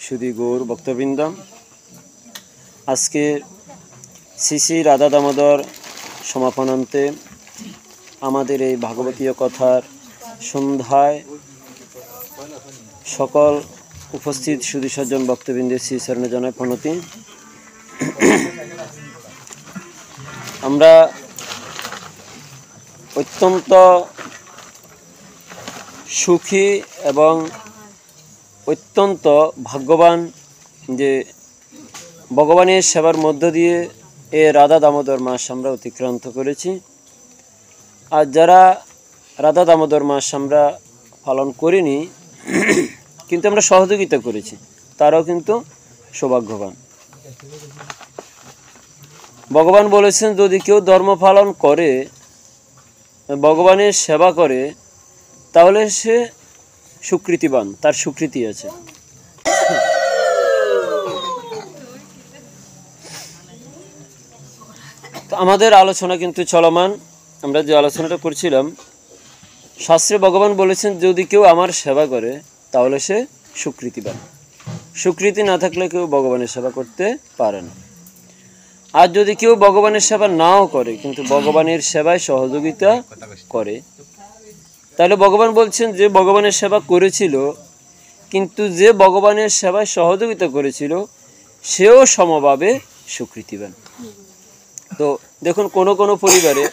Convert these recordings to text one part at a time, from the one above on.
সুধী গৌর ভক্তবৃন্দ, আজকে শ্রী শ্রী রাধা দামোদর সমাপনান্তে আমাদের এই ভাগবতীয় কথার সন্ধ্যায় সকল উপস্থিত সুধী সজ্জন ভক্তবৃন্দের শ্রী চরণে জানাই প্রণতি। আমরা অত্যন্ত সুখী এবং অত্যন্ত ভাগ্যবান যে ভগবানের সেবার মধ্য দিয়ে এ রাধা দামোদর মাস আমরা অতিক্রান্ত করেছি। আর যারা রাধা দামোদর মাস আমরা পালন করিনি কিন্তু আমরা সহযোগিতা করেছি, তারাও কিন্তু সৌভাগ্যবান। ভগবান বলেছেন, যদি কেউ ধর্ম পালন করে, ভগবানের সেবা করে, তাহলে সে সুকৃতিবান, তার সুকৃতি আছে। তো আমাদের আলোচনা কিন্তু চলমান। আমরা যে আলোচনাটা করছিলাম, শাস্ত্রে ভগবান বলেছেন, যদি কেউ আমার সেবা করে তাহলে সে সুকৃতিবান। সুকৃতি না থাকলে কেউ ভগবানের সেবা করতে পারে না। আর যদি কেউ ভগবানের সেবা নাও করে কিন্তু ভগবানের সেবায় সহযোগিতা করে, তাহলে ভগবান বলছেন যে ভগবানের সেবা করেছিল কিন্তু যে ভগবানের সেবায় সহযোগিতা করেছিল সেও সমভাবে সুকৃতিবান। তো দেখুন, কোনো কোনো পরিবারে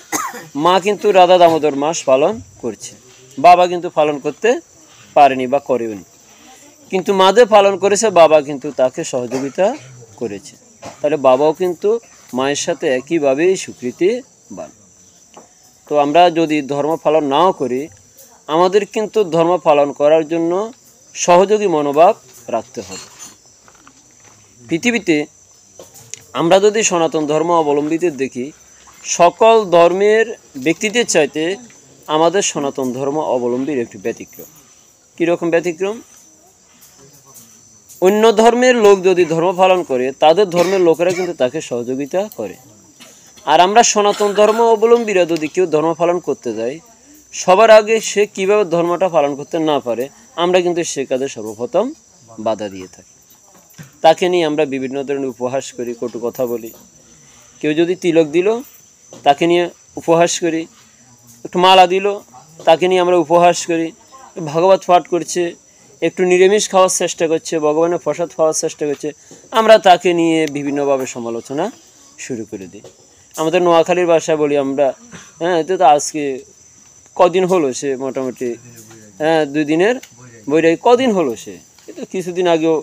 মা কিন্তু রাধা দামোদর মাস পালন করছে, বাবা কিন্তু পালন করতে পারেনি বা করেনি, কিন্তু মাদে পালন করেছে, বাবা কিন্তু তাকে সহযোগিতা করেছে। তাহলে বাবাও কিন্তু মায়ের সাথে একইভাবেই সুকৃতিবান। তো আমরা যদি ধর্ম পালন নাও করি, আমাদের কিন্তু ধর্ম পালন করার জন্য সহযোগী মনোভাব রাখতে হবে। পৃথিবীতে আমরা যদি সনাতন ধর্ম অবলম্বীদের দেখি, সকল ধর্মের ব্যক্তিদের চাইতে আমাদের সনাতন ধর্ম অবলম্বীর একটি ব্যতিক্রম। কীরকম ব্যতিক্রম? অন্য ধর্মের লোক যদি ধর্ম পালন করে, তাদের ধর্মের লোকেরা কিন্তু তাকে সহযোগিতা করে। আর আমরা সনাতন ধর্ম অবলম্বীরা যদি কেউ ধর্ম পালন করতে যাই, সবার আগে সে কীভাবে ধর্মটা পালন করতে না পারে, আমরা কিন্তু সে কাজে সর্বপ্রথম বাধা দিয়ে থাকি। তাকে নিয়ে আমরা বিভিন্ন ধরনের উপহাস করি, কটু কথা বলি। কেউ যদি তিলক দিল, তাকে নিয়ে উপহাস করি। একটু মালা দিল, তাকে নিয়ে আমরা উপহাস করি। ভাগবত পাঠ করছে, একটু নিরামিষ খাওয়ার চেষ্টা করছে, ভগবানের প্রসাদ খাওয়ার চেষ্টা করছে, আমরা তাকে নিয়ে বিভিন্নভাবে সমালোচনা শুরু করে দিই। আমাদের নোয়াখালীর ভাষায় বলি আমরা, এতে তো আজকে কদিন হলো সে, মোটামুটি 2 দিনের বৈরাগী, কদিন হলো সে, কিন্তু কিছুদিন আগেও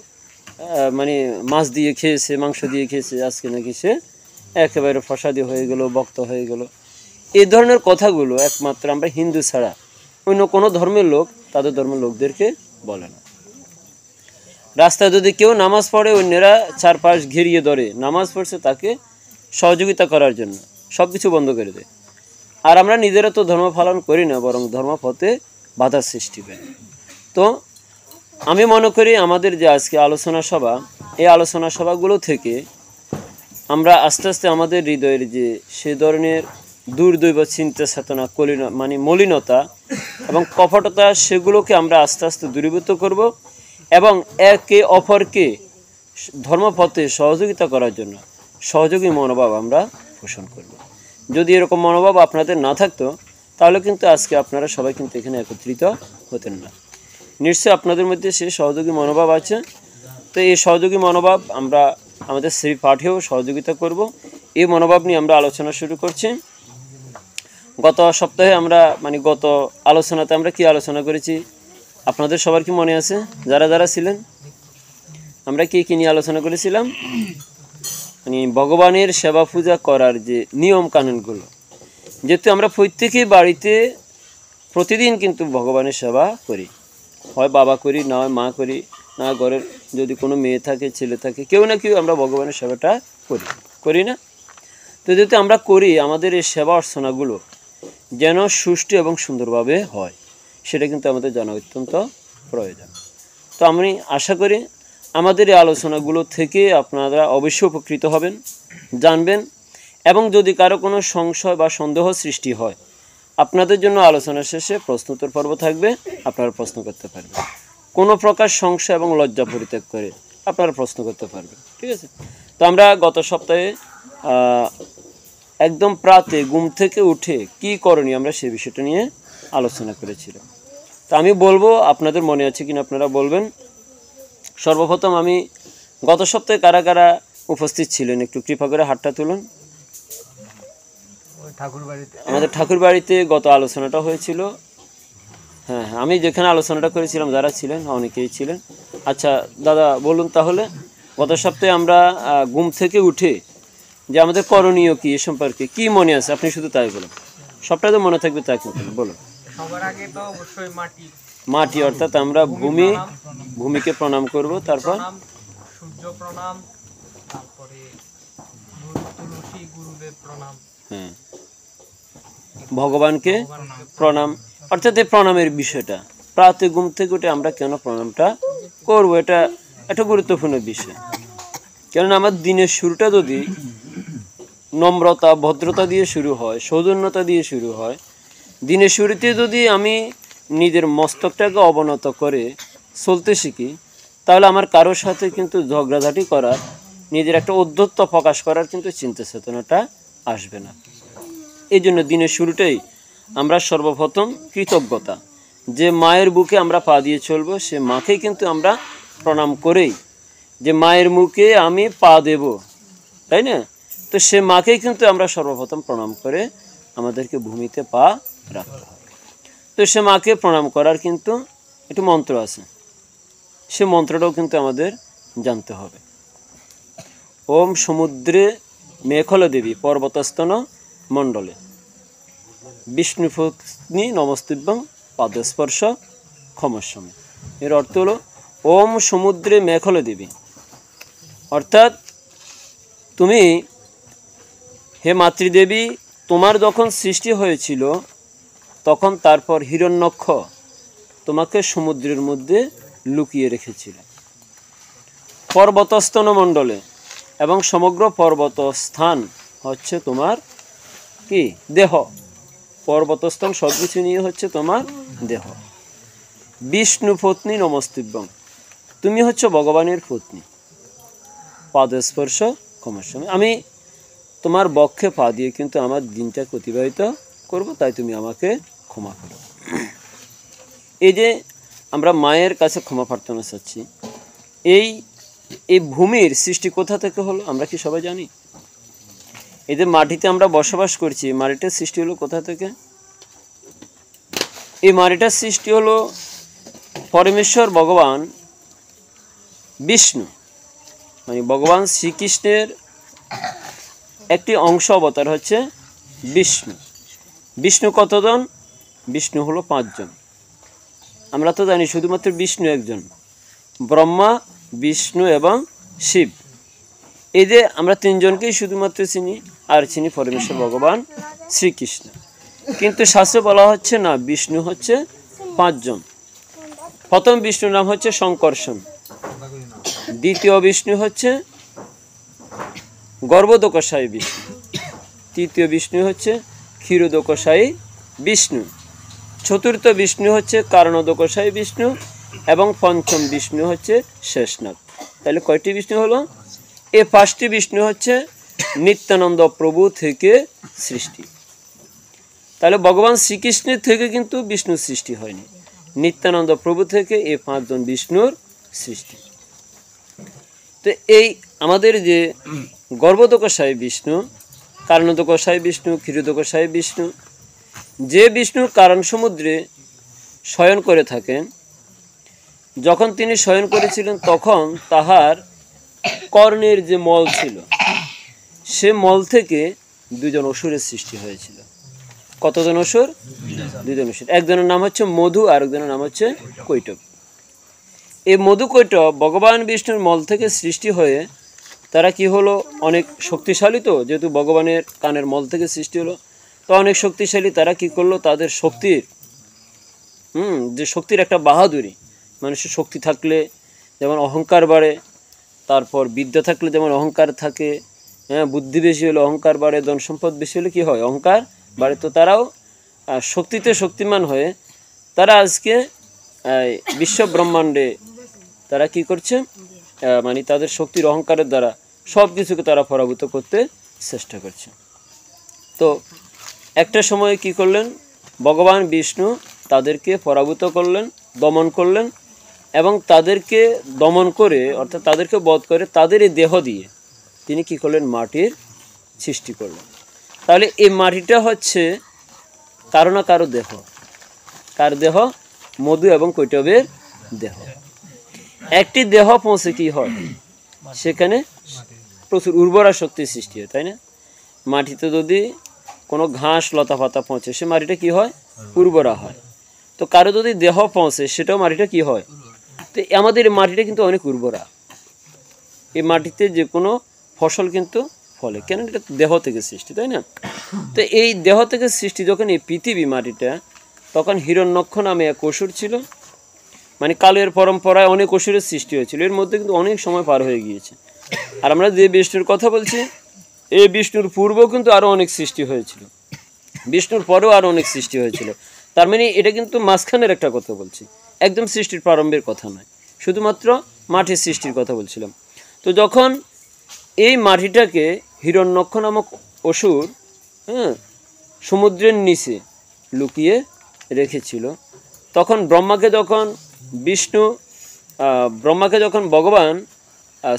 মানে মাছ দিয়ে খেয়েছে, মাংস দিয়ে খেয়েছে, আজকে নাকি সে একেবারে ফসাদি হয়ে গেল, ভক্ত হয়ে গেল। এই ধরনের কথাগুলো একমাত্র আমরা হিন্দু ছাড়া অন্য কোনো ধর্মের লোক তাদের ধর্মের লোকদেরকে বলে না। রাস্তায় যদি কেউ নামাজ পড়ে, অন্যেরা চারপাশ ঘিরিয়ে ধরে, নামাজ পড়ছে তাকে সহযোগিতা করার জন্য, সব কিছু বন্ধ করে দেয়। আর আমরা নিজেরা তো ধর্ম পালন করি না, বরং ধর্মপথে বাধার সৃষ্টি করি। তো আমি মনে করি আমাদের যে আজকে আলোচনা সভা, এই আলোচনা সভাগুলো থেকে আমরা আস্তে আস্তে আমাদের হৃদয়ের যে সে ধরনের দুর্দৈব চিন্তা চেতনা, মলিনতা এবং কপটতা, সেগুলোকে আমরা আস্তে আস্তে দূরীভূত করব এবং একে অপরকে ধর্মপথে সহযোগিতা করার জন্য সহযোগী মনোভাব আমরা পোষণ করব। যদি এরকম মনোভাব আপনাদের না থাকতো, তাহলে কিন্তু আজকে আপনারা সবাই কিন্তু এখানে একত্রিত হতেন না। নিশ্চয়ই আপনাদের মধ্যে সেই সহযোগী মনোভাব আছে। তো এই সহযোগী মনোভাব আমরা আমাদের শ্রী পাঠেও সহযোগিতা করব। এই মনোভাব নিয়ে আমরা আলোচনা শুরু করছি। গত সপ্তাহে আমরা গত আলোচনাতে আমরা কি আলোচনা করেছি আপনাদের সবার কি মনে আছে? যারা যারা ছিলেন, আমরা কি নিয়ে আলোচনা করেছিলাম? ভগবানের সেবা পূজা করার যে নিয়ম কানুনগুলো, যেহেতু আমরা প্রত্যেকেই বাড়িতে প্রতিদিন কিন্তু ভগবানের সেবা করি, হয় বাবা করি, না হয় মা করি, না ঘরের যদি কোনো মেয়ে থাকে, ছেলে থাকে, কেউ না কেউ আমরা ভগবানের সেবাটা করি না? তো যেহেতু আমরা করি, আমাদের এই সেবা অর্চনাগুলো যেন সুষ্ঠু এবং সুন্দরভাবে হয়, সেটা কিন্তু আমাদের জানা অত্যন্ত প্রয়োজন। তো আমি আশা করি আমাদের এই আলোচনাগুলো থেকে আপনারা অবশ্যই উপকৃত হবেন, জানবেন, এবং যদি কারো কোনো সংশয় বা সন্দেহ সৃষ্টি হয়, আপনাদের জন্য আলোচনা শেষে প্রশ্নোত্তর পর্ব থাকবে, আপনারা প্রশ্ন করতে পারবেন। কোনো প্রকার সংশয় এবং লজ্জা পরিত্যাগ করে আপনারা প্রশ্ন করতে পারবেন, ঠিক আছে? তো আমরা গত সপ্তাহে একদম প্রাতে ঘুম থেকে উঠে কি করণীয় আমরা সেই বিষয়টা নিয়ে আলোচনা করেছিলাম। তো আমি বলবো, আপনাদের মনে আছে কিনা আপনারা বলবেন। সর্বপ্রথম আমি গত সপ্তাহে কারা কারা উপস্থিত ছিলেন একটু কৃপা করে হাতটা তুলুন। আমাদের ঠাকুর বাড়িতে গত আলোচনাটা হয়েছিল। হ্যাঁ হ্যাঁ, আমি যেখানে আলোচনাটা করেছিলাম যারা ছিলেন অনেকেই ছিলেন। আচ্ছা দাদা বলুন তাহলে, গত সপ্তাহে আমরা ঘুম থেকে উঠে যে আমাদের করণীয় কি এ সম্পর্কে কি মনে আছে, আপনি শুধু তাই বলুন, সবটা তো মনে থাকবে তাই বলুন। সবার আগে তো অবশ্যই মাটি অর্থাৎ আমরা ভূমিকে প্রণাম করব, তারপর সূর্য প্রণাম, তারপরে তুলসী গুরুদেব প্রণাম, হ্যাঁ, ভগবানকে প্রণাম। অর্থাৎ এই প্রণামের বিষয়টা প্রাতে ঘুম থেকে উঠে আমরা কেন প্রণামটা করব, এটা একটা গুরুত্বপূর্ণ বিষয়। কেননা আমার দিনের শুরুটা যদি নম্রতা ভদ্রতা দিয়ে শুরু হয়, সৌজন্যতা দিয়ে শুরু হয়, দিনের শুরুতে যদি আমি নিজের মস্তকটাকে অবনত করে চলতে শিখি, তাহলে আমার কারোর সাথে কিন্তু ঝগড়াঝাটি করার, নিজের একটা উদ্ধত্ত প্রকাশ করার কিন্তু চিন্তা চেতনাটা আসবে না। এই জন্য দিনের শুরুটাই আমরা সর্বপ্রথম কৃতজ্ঞতা, যে মায়ের বুকে আমরা পা দিয়ে চলবো, সে মাকেই কিন্তু আমরা প্রণাম করেই, যে মায়ের মুখে আমি পা দেব, তাই না? তো সে মাকেই কিন্তু আমরা সর্বপ্রথম প্রণাম করে আমাদেরকে ভূমিতে পা রাখতে হবে। তো সে মাকে প্রণাম করার কিন্তু একটু মন্ত্র আছে, সে মন্ত্রটাও কিন্তু আমাদের জানতে হবে। ওম সমুদ্রে মেখলা দেবী পর্বতস্তন মণ্ডলে বিষ্ণুপত্নী নমস্তুভ্যং পাদস্পর্শ ক্ষমস্বমে। এর অর্থ হলো ওম সমুদ্রে মেখলা দেবী, অর্থাৎ তুমি হে মাতৃদেবী, তোমার যখন সৃষ্টি হয়েছিল তখন তারপর হিরণ্যক্ষ তোমাকে সমুদ্রের মধ্যে লুকিয়ে রেখেছিল পর্বতস্তন মণ্ডলে, এবং সমগ্র পর্বত স্থান হচ্ছে তোমার কি দেহ, পর্বতস্থান সব কিছু নিয়ে হচ্ছে তোমার দেহ। বিষ্ণু পত্নী নমস্তুভ্যং, তুমি হচ্ছে ভগবানের পত্নী, পাদস্পর্শ ক্ষমস্বমে, আমি তোমার বক্ষে পা দিয়ে কিন্তু আমার দিনটা অতিবাহিত করব, তাই তুমি আমাকে ক্ষমা করো। এই যে আমরা মায়ের কাছে ক্ষমা প্রার্থনা চাচ্ছি, এই ভূমির সৃষ্টি কোথা থেকে হলো আমরা কি সবাই জানি? এই যে মাটিতে আমরা বসবাস করছি, মাটিটার সৃষ্টি হলো কোথা থেকে? এই মাটিটার সৃষ্টি হলো পরমেশ্বর ভগবান বিষ্ণু, মানে ভগবান শ্রীকৃষ্ণের একটি অংশ অবতার হচ্ছে বিষ্ণু। বিষ্ণু কতজন? বিষ্ণু হলো 5 জন। আমরা তো জানি শুধুমাত্র বিষ্ণু একজন, ব্রহ্মা, বিষ্ণু এবং শিব। এই যে আমরা 3 জনকেই শুধুমাত্র চিনি, আর চিনি পরমেশ্বর ভগবান শ্রীকৃষ্ণ। কিন্তু শাস্ত্রে বলা হচ্ছে না, বিষ্ণু হচ্ছে 5 জন। প্রথম বিষ্ণুর নাম হচ্ছে শঙ্কর্ষণ, দ্বিতীয় বিষ্ণু হচ্ছে গর্ভদোকসায়ী বিষ্ণু, তৃতীয় বিষ্ণু হচ্ছে ক্ষীরোদোকসায়ী বিষ্ণু, চতুর্থ বিষ্ণু হচ্ছে কারণোদোকসায়ী বিষ্ণু, এবং পঞ্চম বিষ্ণু হচ্ছে শেষনাগ। তাহলে কয়টি বিষ্ণু হলো? এই 5টি বিষ্ণু হচ্ছে নিত্যানন্দ প্রভু থেকে সৃষ্টি। তাহলে ভগবান শ্রীকৃষ্ণের থেকে কিন্তু বিষ্ণুর সৃষ্টি হয়নি, নিত্যানন্দ প্রভু থেকে এই 5 জন বিষ্ণুর সৃষ্টি। তো এই আমাদের যে গর্ভদোকসায়ী বিষ্ণু, কারণোদোকসায়ী বিষ্ণু, ক্ষীরোদোকসায়ী বিষ্ণু, যে বিষ্ণু কারণ সমুদ্রে শয়ন করে থাকেন, যখন তিনি শয়ন করেছিলেন তখন তাহার কর্ণের যে মল ছিল, সে মল থেকে 2 জন অসুরের সৃষ্টি হয়েছিল। কতজন অসুর? 2 জন অসুর। একজনের নাম হচ্ছে মধু, আর একজনের নাম হচ্ছে কৈটব। এই মধু কৈটব ভগবান বিষ্ণুর মল থেকে সৃষ্টি হয়ে তারা কি হলো, অনেক শক্তিশালী, তো যেহেতু ভগবানের কানের মল থেকে সৃষ্টি হলো, তো অনেক শক্তিশালী। তারা কি করলো, তাদের শক্তির যে শক্তির একটা বাহাদুরি, মানুষের শক্তি থাকলে যেমন অহংকার বাড়ে, তারপর বিদ্যা থাকলে যেমন অহংকার থাকে, হ্যাঁ, বুদ্ধি বেশি হলে অহংকার বাড়ে, ধন সম্পদ বেশি হলে কি হয়, অহংকার বাড়ে। তো তারাও শক্তিতে শক্তিমান হয়ে তারা আজকে বিশ্ব ব্রহ্মাণ্ডে তারা কি করছে, মানে তাদের শক্তির অহংকারের দ্বারা সব কিছুকে তারা পরাভূত করতে চেষ্টা করছে। তো একটা সময় কি করলেন, ভগবান বিষ্ণু তাদেরকে পরাভূত করলেন, দমন করলেন, এবং তাদেরকে দমন করে অর্থাৎ তাদেরকে বধ করে তাদের এই দেহ দিয়ে তিনি কি করলেন, মাটির সৃষ্টি করলেন। তাহলে এই মাটিটা হচ্ছে কারো না কারো দেহ। কার দেহ? মধু এবং কৈটবের দেহ। একটি দেহ পৌঁছে কি হয়, সেখানে প্রচুর উর্বরা শক্তির সৃষ্টি হয়, তাই না? মাটিতে যদি কোনো ঘাস লতা পাতা পৌঁছে সে মাটিটা কি হয়, উর্বরা হয়। তো কারো যদি দেহ পৌঁছে সেটাও মাটিটা কি হয়। তো আমাদের মাটিটা কিন্তু অনেক উর্বরা। এই মাটিতে যে কোনো ফসল কিন্তু ফলে, কেন? এটা দেহ থেকে সৃষ্টি, তাই না? তো এই দেহ থেকে সৃষ্টি যখন এই পৃথিবী মাটিটা, তখন হিরণ্যক্ষ নামে এক অসুর ছিল। মানে কালের পরম্পরায় অনেক অসুরের সৃষ্টি হয়েছিল, এর মধ্যে কিন্তু অনেক সময় পার হয়ে গিয়েছে। আর আমরা যে বিষ্ণুর কথা বলছি, এই বিষ্ণুর পূর্বেও কিন্তু আরও অনেক সৃষ্টি হয়েছিল, বিষ্ণুর পরেও আরও অনেক সৃষ্টি হয়েছিল। তার মানে এটা কিন্তু মাঝখানের একটা কথা বলছি, একদম সৃষ্টির প্রারম্ভের কথা নয়, শুধুমাত্র মাটির সৃষ্টির কথা বলছিলাম। তো যখন এই মাটিটাকে হিরণ্যক্ষ নামক অসুর সমুদ্রের নিচে লুকিয়ে রেখেছিল, তখন ব্রহ্মাকে যখন ভগবান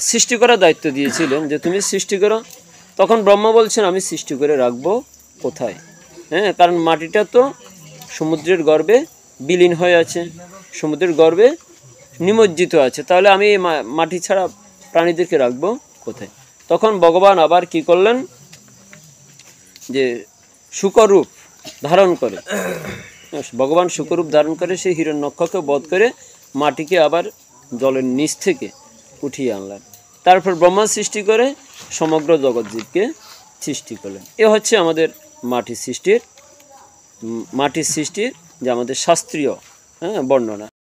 সৃষ্টি করার দায়িত্ব দিয়েছিলেন যে তুমি সৃষ্টি করো, তখন ব্রহ্মা বলছেন আমি সৃষ্টি করে রাখবো কোথায়? কারণ মাটিটা তো সমুদ্রের গর্ভে বিলীন হয়ে আছে, সমুদ্রের গর্ভে নিমজ্জিত আছে, তাহলে আমি এই মাটি ছাড়া প্রাণীদেরকে রাখবো কোথায়? তখন ভগবান আবার কি করলেন, যে শুকরূপ ধারণ করে, ভগবান শুকরূপ ধারণ করে সেই হিরণ্যক্ষকে বধ করে মাটিকে আবার জলের নিচ থেকে উঠিয়ে আনলেন। তারপর ব্রহ্মা সৃষ্টি করে সমগ্র জগৎজীবকে সৃষ্টি করলেন। এ হচ্ছে আমাদের মাটির সৃষ্টির যে আমাদের শাস্ত্রীয় বর্ণনা।